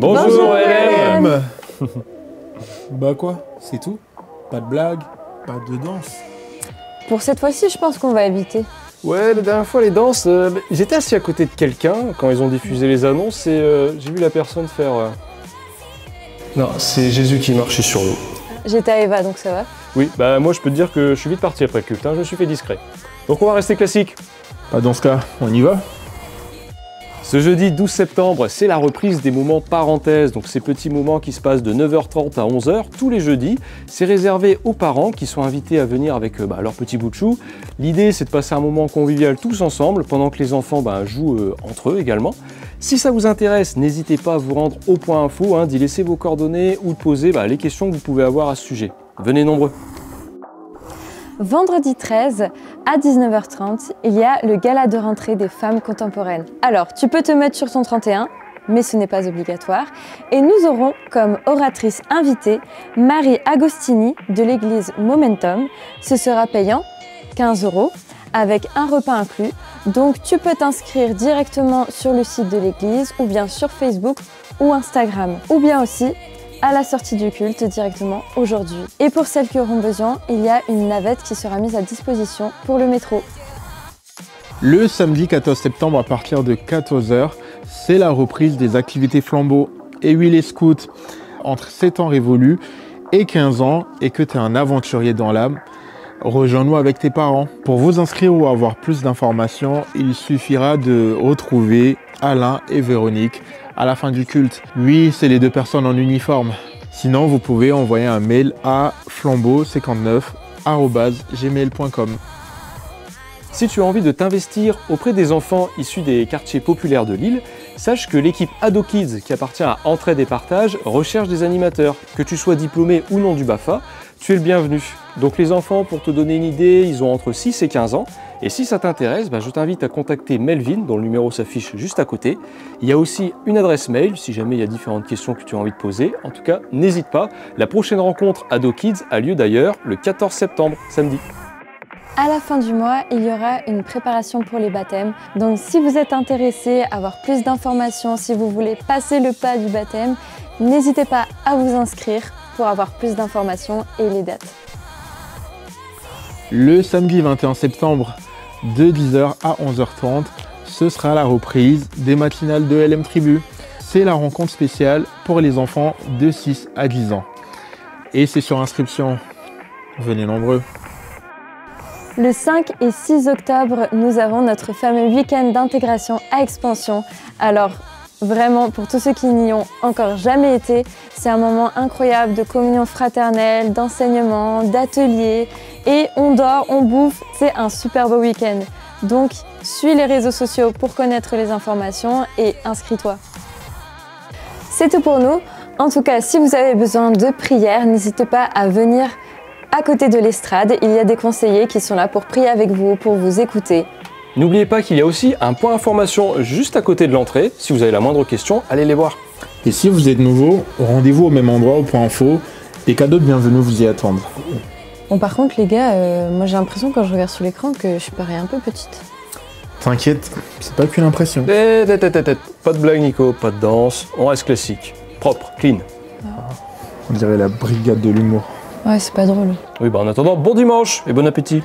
Bonjour LM. Bah quoi, c'est tout? Pas de blague, pas de danse. Pour cette fois-ci, je pense qu'on va éviter. Ouais, la dernière fois les danses, j'étais assis à côté de quelqu'un quand ils ont diffusé les annonces et j'ai vu la personne faire... Non, c'est Jésus qui marchait sur l'eau. J'étais à Eva, donc ça va. Oui, bah moi je peux te dire que je suis vite parti après le culte, hein, je me suis fait discret. Donc on va rester classique. Bah dans ce cas, on y va? Ce jeudi 12 septembre, c'est la reprise des moments parenthèses, donc ces petits moments qui se passent de 9h30 à 11h tous les jeudis. C'est réservé aux parents qui sont invités à venir avec leur petit bout de chou. L'idée, c'est de passer un moment convivial tous ensemble pendant que les enfants jouent entre eux également. Si ça vous intéresse, n'hésitez pas à vous rendre au point info, d'y laisser vos coordonnées ou de poser les questions que vous pouvez avoir à ce sujet. Venez nombreux. Vendredi 13 à 19h30, il y a le gala de rentrée des femmes contemporaines. Alors, tu peux te mettre sur ton 31, mais ce n'est pas obligatoire. Et nous aurons comme oratrice invitée Marie Agostini de l'église Momentum. Ce sera payant, 15 €, avec un repas inclus. Donc tu peux t'inscrire directement sur le site de l'église ou bien sur Facebook ou Instagram. Ou bien aussi à la sortie du culte directement aujourd'hui. Et pour celles qui auront besoin, il y a une navette qui sera mise à disposition pour le métro. Le samedi 14 septembre à partir de 14h, c'est la reprise des activités flambeaux. Et oui les scouts, entre 7 ans révolus et 15 ans et que tu es un aventurier dans l'âme, rejoins-nous avec tes parents. Pour vous inscrire ou avoir plus d'informations, il suffira de retrouver Alain et Véronique à la fin du culte. Oui, c'est les deux personnes en uniforme. Sinon, vous pouvez envoyer un mail à flambeau59@gmail.com. Si tu as envie de t'investir auprès des enfants issus des quartiers populaires de Lille, sache que l'équipe Ado Kids, qui appartient à Entraide et Partage, recherche des animateurs. Que tu sois diplômé ou non du BAFA, tu es le bienvenu. Donc les enfants, pour te donner une idée, ils ont entre 6 et 15 ans. Et si ça t'intéresse, je t'invite à contacter Melvin, dont le numéro s'affiche juste à côté. Il y a aussi une adresse mail, si jamais il y a différentes questions que tu as envie de poser. En tout cas, n'hésite pas. La prochaine rencontre Ado Kids a lieu d'ailleurs le 14 septembre, samedi. À la fin du mois, il y aura une préparation pour les baptêmes. Donc si vous êtes intéressé à avoir plus d'informations, si vous voulez passer le pas du baptême, n'hésitez pas à vous inscrire pour avoir plus d'informations et les dates. Le samedi 21 septembre de 10h à 11h30, ce sera la reprise des matinales de LM Tribu. C'est la rencontre spéciale pour les enfants de 6 à 10 ans. Et c'est sur inscription. Venez nombreux. Le 5 et 6 octobre, nous avons notre fameux week-end d'intégration à Expansion. Alors, vraiment, pour tous ceux qui n'y ont encore jamais été, c'est un moment incroyable de communion fraternelle, d'enseignement, d'ateliers. Et on dort, on bouffe, c'est un super beau week-end. Donc, suis les réseaux sociaux pour connaître les informations et inscris-toi. C'est tout pour nous. En tout cas, si vous avez besoin de prières, n'hésitez pas à venir à côté de l'estrade. Il y a des conseillers qui sont là pour prier avec vous, pour vous écouter. N'oubliez pas qu'il y a aussi un point information juste à côté de l'entrée. Si vous avez la moindre question, allez les voir. Et si vous êtes nouveau, rendez-vous au même endroit, au point info. Les cadeaux de bienvenue vous y attendent. Bon, par contre, les gars, moi j'ai l'impression quand je regarde sur l'écran que je parais un peu petite. T'inquiète, c'est pas qu'une impression. Pas de blague Nico, pas de danse, on reste classique. Propre, clean. On dirait la brigade de l'humour. Ouais, c'est pas drôle. Oui, en attendant, bon dimanche et bon appétit.